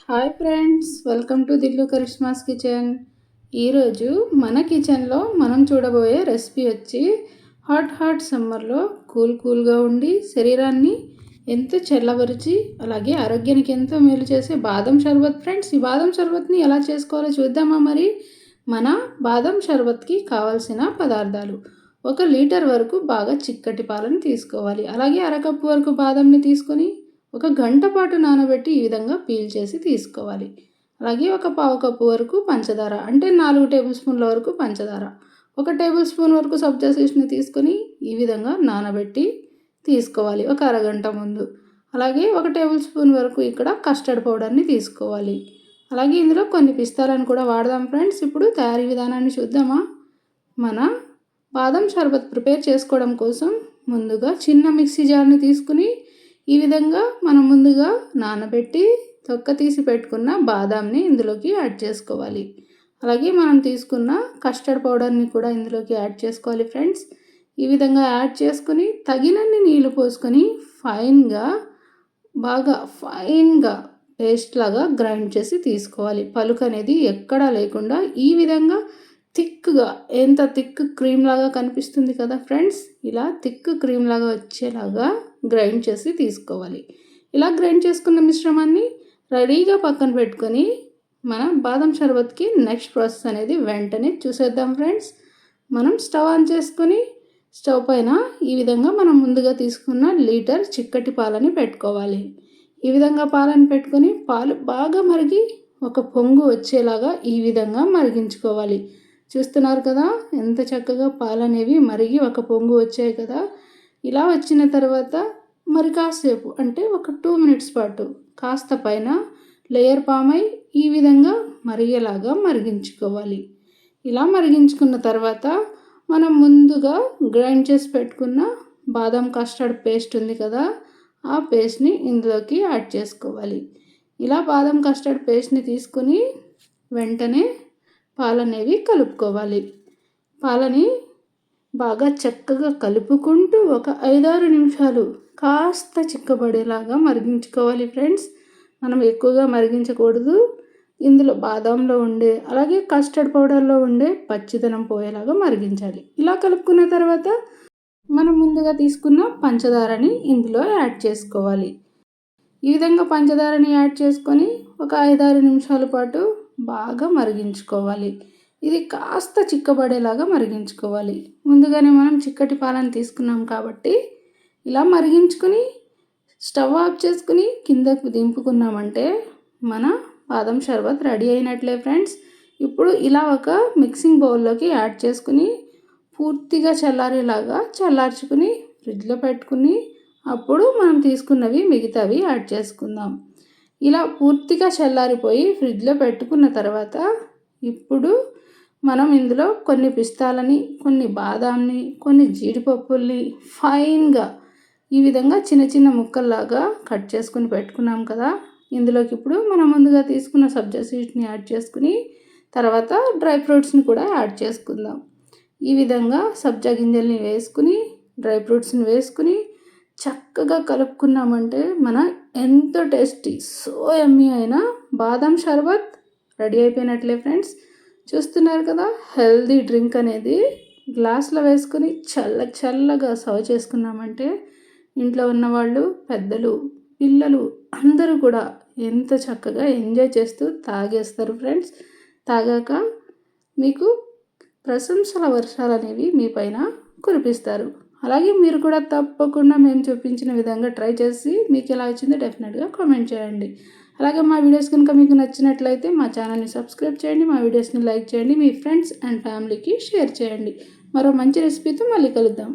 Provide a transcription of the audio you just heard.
Hi friends, welcome to Dillu Karishma's kitchen. ఈరోజు మన కిచెన్లో మనం చూడబోయే రెసిపీ వచ్చి హాట్ సమ్మర్లో కూల్గా ఉండి శరీరాన్ని ఎంతో చల్లబరిచి అలాగే ఆరోగ్యానికి ఎంతో మేలు చేసే బాదం షర్బత్. ఫ్రెండ్స్, ఈ బాదం షర్బత్ని ఎలా చేసుకోవాలో చూద్దామా? మరి మన బాదం షర్బత్కి కావాల్సిన పదార్థాలు: 1 లీటర్ వరకు బాగా చిక్కటి పాలను తీసుకోవాలి. అలాగే అరకప్పు వరకు బాదంని తీసుకొని 1 గంట పాటు నానబెట్టి ఈ విధంగా పీల్ చేసి తీసుకోవాలి. అలాగే 1 పావు కప్పు వరకు పంచదార, అంటే 4 టేబుల్ స్పూన్ల వరకు పంచదార, 1 టేబుల్ స్పూన్ వరకు సబ్జా సీడ్స్ని తీసుకొని ఈ విధంగా నానబెట్టి తీసుకోవాలి 1 అరగంట ముందు. అలాగే 1 టేబుల్ స్పూన్ వరకు ఇక్కడ కస్టర్డ్ పౌడర్ని తీసుకోవాలి. అలాగే ఇందులో కొన్ని పిస్తాలను కూడా వాడదాం. ఫ్రెండ్స్, ఇప్పుడు తయారీ విధానాన్ని చూద్దామా? మన బాదం షర్బత్ ప్రిపేర్ చేసుకోవడం కోసం ముందుగా చిన్న మిక్సీ జార్ని తీసుకుని ఈ విధంగా మనం ముందుగా నానబెట్టి తొక్క తీసి పెట్టుకున్న బాదాంని ఇందులోకి యాడ్ చేసుకోవాలి. అలాగే మనం తీసుకున్న కస్టర్డ్ పౌడర్ని కూడా ఇందులోకి యాడ్ చేసుకోవాలి. ఫ్రెండ్స్, ఈ విధంగా యాడ్ చేసుకుని తగినన్ని నీళ్లు పోసుకొని బాగా ఫైన్గా పేస్ట్ లాగా గ్రైండ్ చేసి తీసుకోవాలి. పలుకు అనేది ఎక్కడా లేకుండా ఈ విధంగా థిక్గా, ఎంత థిక్ క్రీమ్ లాగా కనిపిస్తుంది కదా ఫ్రెండ్స్, ఇలా థిక్ క్రీమ్ లాగా వచ్చేలాగా గ్రైండ్ చేసి తీసుకోవాలి. ఇలా గ్రైండ్ చేసుకున్న మిశ్రమాన్ని రెడీగా పక్కన పెట్టుకొని మన బాదం షర్బత్కి నెక్స్ట్ ప్రాసెస్ అనేది వెంటనే చూసేద్దాం. ఫ్రెండ్స్, మనం స్టవ్ ఆన్ చేసుకొని స్టవ్ పైన ఈ విధంగా మనం ముందుగా తీసుకున్న లీటర్ చిక్కటి పాలని పెట్టుకోవాలి. ఈ విధంగా పాలను పెట్టుకొని పాలు బాగా మరిగి ఒక పొంగు వచ్చేలాగా ఈ విధంగా మరిగించుకోవాలి. చూస్తున్నారు కదా, ఎంత చక్కగా పాలు అనేవి మరిగి ఒక పొంగు వచ్చాయి కదా. ఇలా వచ్చిన తర్వాత మరి కాసేపు, అంటే ఒక 2 మినిట్స్ పాటు కాస్త పైన లేయర్ పామై ఈ విధంగా మరిగేలాగా మరిగించుకోవాలి. ఇలా మరిగించుకున్న తర్వాత మనం ముందుగా గ్రైండ్ చేసి పెట్టుకున్న బాదం కస్టర్డ్ పేస్ట్ ఉంది కదా, ఆ పేస్ట్ని ఇందులోకి యాడ్ చేసుకోవాలి. ఇలా బాదం కస్టర్డ్ పేస్ట్ని తీసుకుని వెంటనే పాలనేవి కలుపుకోవాలి. పాలని బాగా చక్కగా కలుపుకుంటూ ఒక 5-6 నిమిషాలు కాస్త చిక్కబడేలాగా మరిగించుకోవాలి. ఫ్రెండ్స్, మనం ఎక్కువగా మరిగించకూడదు. ఇందులో బాదంలో ఉండే అలాగే కస్టర్డ్ పౌడర్లో ఉండే పచ్చిదనం పోయేలాగా మరిగించాలి. ఇలా కలుపుకున్న తర్వాత మనం ముందుగా తీసుకున్న పంచదారని ఇందులో యాడ్ చేసుకోవాలి. ఈ విధంగా పంచదారని యాడ్ చేసుకొని ఒక 5-6 నిమిషాల పాటు బాగా మరిగించుకోవాలి. ఇది కాస్త చిక్కబడేలాగా మరిగించుకోవాలి. ముందుగానే మనం చిక్కటి పాలను తీసుకున్నాం కాబట్టి ఇలా మరిగించుకుని స్టవ్ ఆఫ్ చేసుకుని కిందకు దింపుకున్నామంటే మన బాదం షర్బత్ రెడీ అయినట్లే. ఫ్రెండ్స్, ఇప్పుడు ఇలా ఒక మిక్సింగ్ బౌల్లోకి యాడ్ చేసుకుని పూర్తిగా చల్లారేలాగా చల్లార్చుకుని ఫ్రిడ్జ్లో పెట్టుకుని అప్పుడు మనం తీసుకున్నవి మిగతావి యాడ్ చేసుకుందాం. ఇలా పూర్తిగా చల్లారిపోయి ఫ్రిడ్జ్లో పెట్టుకున్న తర్వాత ఇప్పుడు మనం ఇందులో కొన్ని పిస్తాలని, కొన్ని బాదాంని, కొన్ని జీడిపప్పుల్ని ఫైన్గా ఈ విధంగా చిన్న చిన్న ముక్కల్లాగా కట్ చేసుకుని పెట్టుకున్నాం కదా. ఇందులోకి ఇప్పుడు మనం ముందుగా తీసుకున్న సబ్జా సీడ్స్ని యాడ్ చేసుకుని తర్వాత డ్రై ఫ్రూట్స్ని కూడా యాడ్ చేసుకుందాం. ఈ విధంగా సబ్జా గింజల్ని వేసుకుని డ్రై ఫ్రూట్స్ని వేసుకుని చక్కగా కలుపుకున్నామంటే మన ఎంతో టేస్టీ, సో యమ్మీ అయిన బాదం షర్బత్ రెడీ అయిపోయినట్లే. ఫ్రెండ్స్, చూస్తున్నారు కదా, హెల్దీ డ్రింక్ అనేది గ్లాస్లో వేసుకుని చల్లగా సర్వ్ చేసుకున్నామంటే ఇంట్లో ఉన్నవాళ్ళు, పెద్దలు, పిల్లలు అందరూ కూడా ఎంత చక్కగా ఎంజాయ్ చేస్తూ తాగేస్తారు. ఫ్రెండ్స్, తాగాక మీకు ప్రశంసల వర్షాలు అనేవి మీ పైన కురిపిస్తారు. అలాగే మీరు కూడా తప్పకుండా మేము చూపించిన విధంగా ట్రై చేసి మీకు ఎలా వచ్చిందో డెఫినెట్గా కామెంట్ చేయండి. అలాగే మా వీడియోస్ కనుక మీకు నచ్చినట్లయితే మా ఛానల్ని సబ్స్క్రైబ్ చేయండి, మా వీడియోస్ని లైక్ చేయండి, మీ ఫ్రెండ్స్ అండ్ ఫ్యామిలీకి షేర్ చేయండి. మరో మంచి రెసిపీతో మళ్ళీ కలుద్దాం.